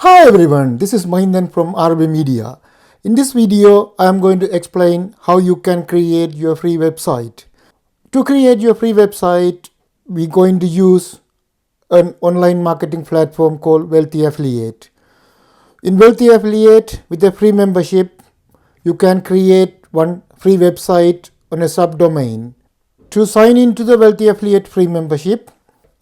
Hi everyone, this is Mahindan from Aarubi Media. In this video, I am going to explain how you can create your free website. To create your free website, we're going to use an online marketing platform called Wealthy Affiliate. In Wealthy Affiliate, with a free membership, you can create one free website on a subdomain. To sign into the Wealthy Affiliate free membership,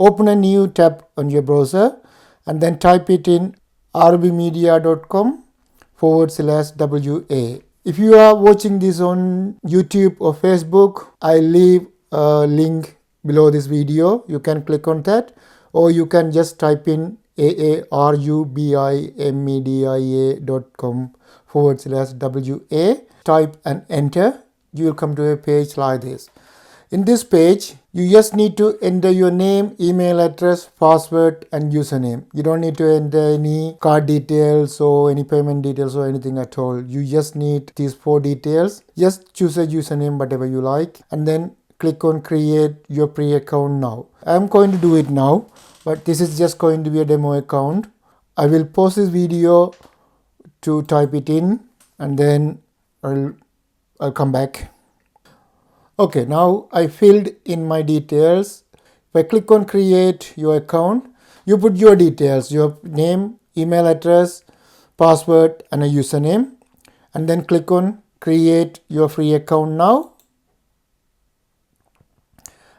open a new tab on your browser and then type it in aarubimedia.com/WA. If you are watching this on YouTube or Facebook, I leave a link below this video. You can click on that, or you can just type in aarubimedia.com/WA. Type and enter. You will come to a page like this. In this page, you just need to enter your name, email address, password and username. You don't need to enter any card details or any payment details or anything at all. You just need these 4 details. Just choose a username, whatever you like, and then click on create your pre-account now. I'm going to do it now, but this is just going to be a demo account. I will pause this video to type it in and then I'll come back. Okay, now I filled in my details. If I click on create your account, you put your details, your name, email address, password and a username, and then click on create your free account now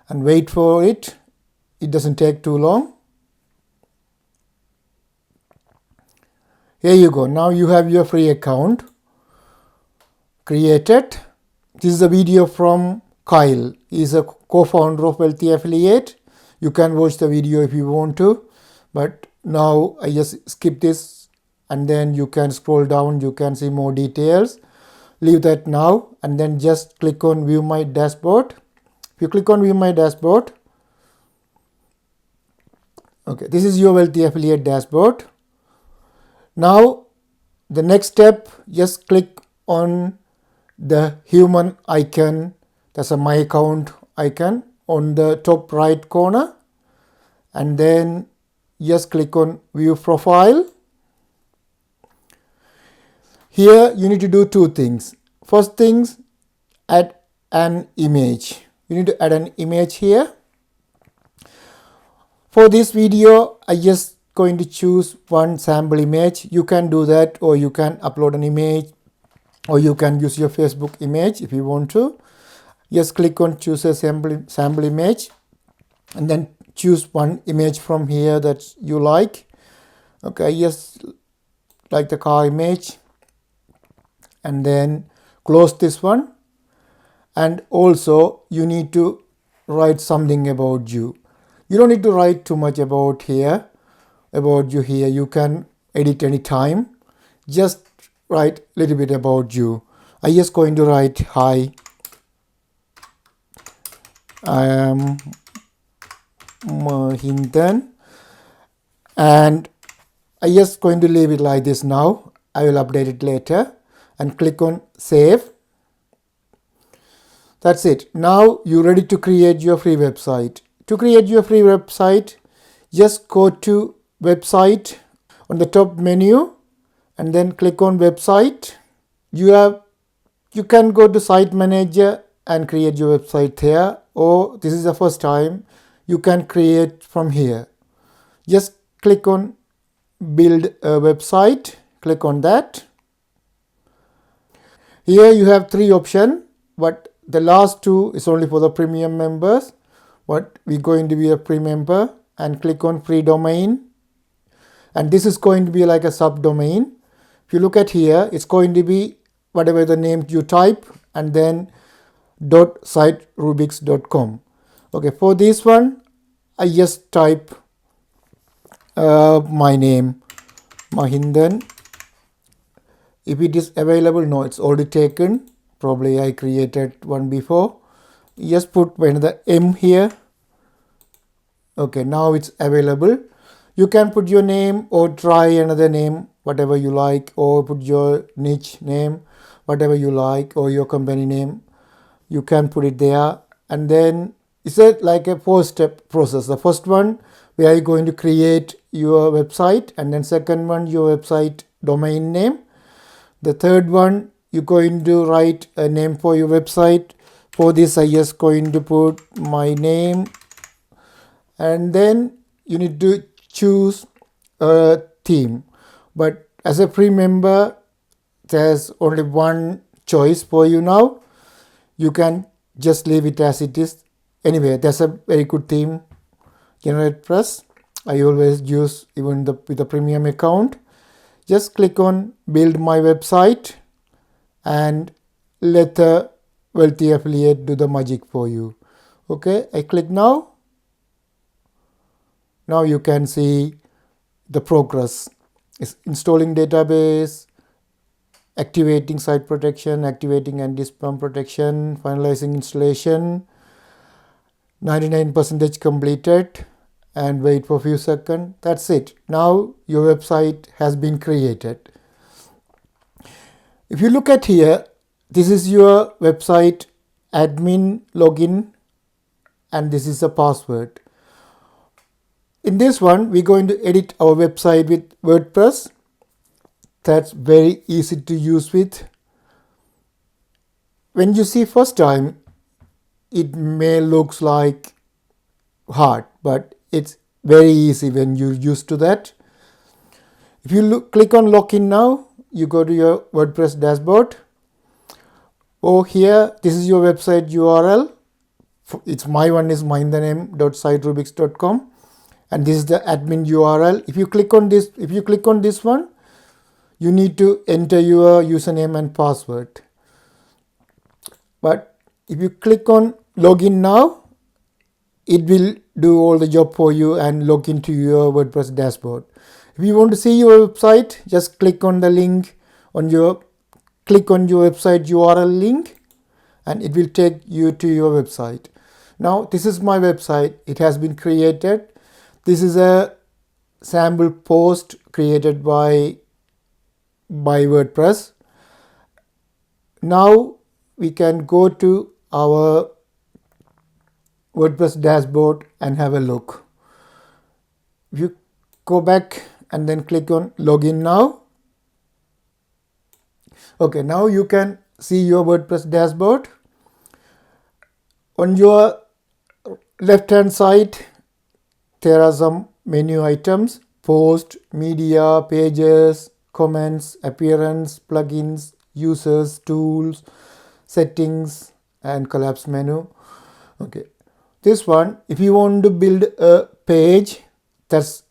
and wait for it. It doesn't take too long. Here you go. Now you have your free account created. This is a video from Kyle. He is a co-founder of Wealthy Affiliate. You can watch the video if you want to, but now I just skip this and then you can scroll down. You can see more details. Leave that now and then just click on view my dashboard. If you click on view my dashboard, okay, this is your Wealthy Affiliate dashboard. Now the next step, just click on the human icon, that's a my account icon on the top right corner, and then just click on view profile. Here you need to do 2 things. First things, add an image. You need to add an image here. For this video, I just going to choose one sample image. You can do that, or you can upload an image, or you can use your Facebook image if you want to. Just click on choose a sample image and then choose one image from here that you like. Okay, just like the car image, and then close this one. And also you need to write something about you. You don't need to write too much about you here. You can edit any time. Just write a little bit about you. I just going to write hi, I am Mahindan, and I just going to leave it like this now. I will update it later and click on save. That's it. Now you're ready to create your free website. To create your free website, just go to website on the top menu and then click on website. You can go to site manager and create your website there, or this is the first time, you can create from here. Just click on build a website, click on that. Here you have 3 options, but the last 2 is only for the premium members. But we're going to be a free member, and click on free domain, and this is going to be like a subdomain. If you look at here, it's going to be whatever the name you type and then .siterubix.com. Okay, for this one, I just type my name, Mahindan. If it is available, no, it's already taken. Probably I created one before. Just put another M here. Okay, now it's available. You can put your name or try another name, whatever you like, or put your niche name, whatever you like, or your company name. You can put it there, and then it's like a 4-step process. The first one, where you're going to create your website, and then second one your website domain name. The third one you're going to write a name for your website. For this I just going to put my name, and then you need to choose a theme. But as a free member, there's only one choice for you now. You can just leave it as it is. Anyway, that's a very good theme, GeneratePress. I always use even with the premium account. Just click on build my website and let the wealthy affiliate do the magic for you. Okay, I click now. Now you can see the progress. It's installing database, activating site protection, activating anti-spam protection, finalizing installation, 99% completed, and wait for a few seconds. That's it. Now your website has been created. If you look at here, this is your website admin login, and this is the password. In this one, we're going to edit our website with WordPress. That's very easy to use with. When you see first time, it may look like hard, but it's very easy when you're used to that. If you click on login now, you go to your WordPress dashboard. Oh, here, this is your website URL. It's my one is mindthename.siterubix.com, and this is the admin URL. If you click on this one, you need to enter your username and password. But if you click on login now, it will do all the job for you and log into your WordPress dashboard. If you want to see your website, just click on the link on your website URL link, and it will take you to your website. Now this is my website. It has been created. This is a sample post created by WordPress. Now we can go to our WordPress dashboard and have a look. If you go back and then click on login now. Okay, now you can see your WordPress dashboard. On your left hand side, there are some menu items: post, media, pages, comments, appearance, plugins, users, tools, settings, and collapse menu. Okay, this one, if you want to build a page, what's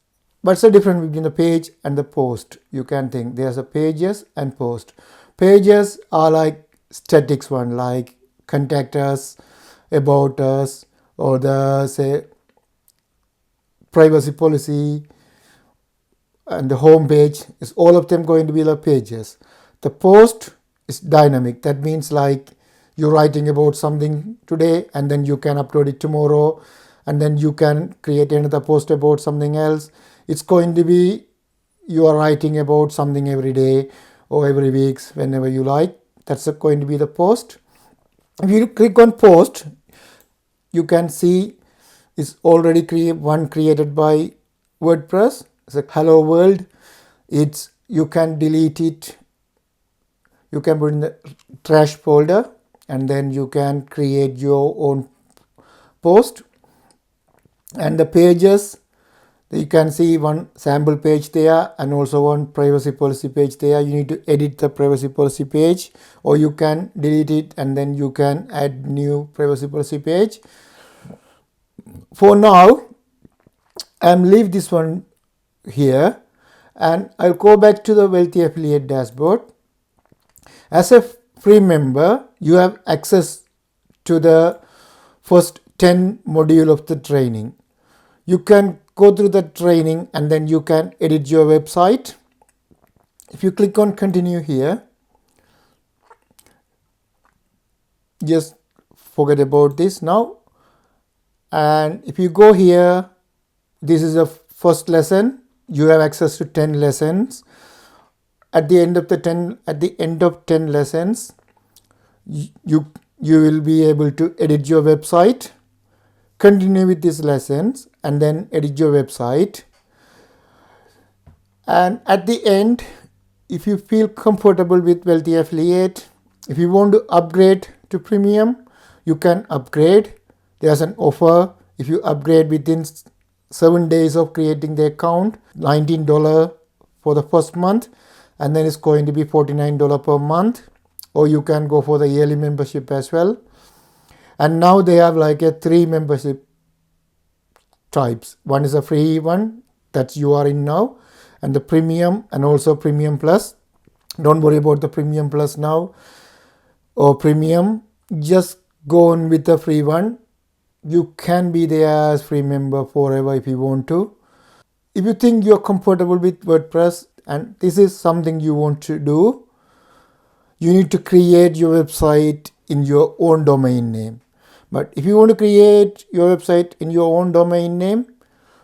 the difference between the page and the post? You can think there's a pages and post. Pages are like statics one, like contact us, about us, or the say privacy policy, and the home page. Is all of them going to be the pages. The post is dynamic. That means like you're writing about something today, and then you can upload it tomorrow, and then you can create another post about something else. It's going to be you are writing about something every day or every week, whenever you like. That's going to be the post. If you click on post, you can see it's already created by WordPress. It's a hello world. You can delete it. You can put in the trash folder, and then you can create your own post. And the pages, you can see one sample page there and also one privacy policy page there. You need to edit the privacy policy page, or you can delete it and then you can add new privacy policy page. For now, I'll leave this one here, and I'll go back to the Wealthy Affiliate dashboard. As a free member, you have access to the first 10 module of the training. You can go through the training and then you can edit your website. If you click on continue here, just forget about this now. And if you go here, this is the first lesson. You have access to 10 lessons. At the end of 10 lessons, you will be able to edit your website. Continue with these lessons and then edit your website. And at the end, if you feel comfortable with Wealthy Affiliate, if you want to upgrade to premium, you can upgrade. There's an offer. If you upgrade within 7 days of creating the account, $19 for the first month, and then it's going to be $49 per month. Or you can go for the yearly membership as well. And now they have like a 3 membership types. One is a free one that you are in now, and the premium and also premium plus. Don't worry about the premium plus now or premium. Just go on with the free one. You can be there as free member forever if you want to. If you think you're comfortable with WordPress and this is something you want to do, you need to create your website in your own domain name. But if you want to create your website in your own domain name,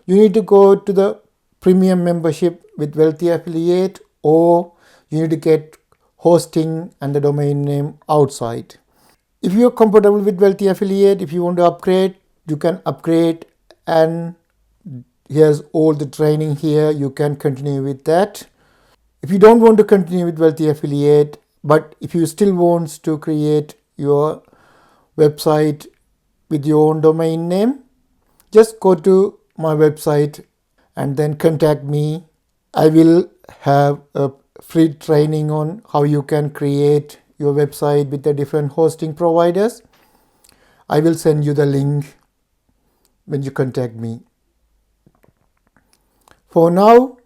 you need to go to the premium membership with Wealthy Affiliate, or you need to get hosting and the domain name outside. If you're comfortable with Wealthy Affiliate, if you want to upgrade, you can upgrade, and here's all the training here. You can continue with that. If you don't want to continue with Wealthy Affiliate, but if you still want to create your website with your own domain name, just go to my website and then contact me. I will have a free training on how you can create your website with the different hosting providers. I will send you the link when you contact me. For now,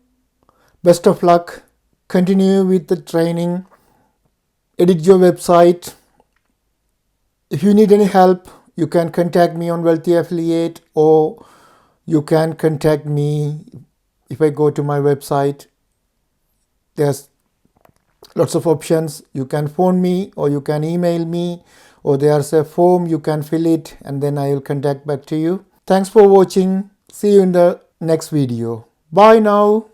best of luck. Continue with the training. Edit your website. If you need any help, you can contact me on Wealthy Affiliate, or you can contact me if I go to my website. There's lots of options. You can phone me or you can email me, or there's a form you can fill it and then I will contact back to you. Thanks for watching. See you in the next video. Bye now.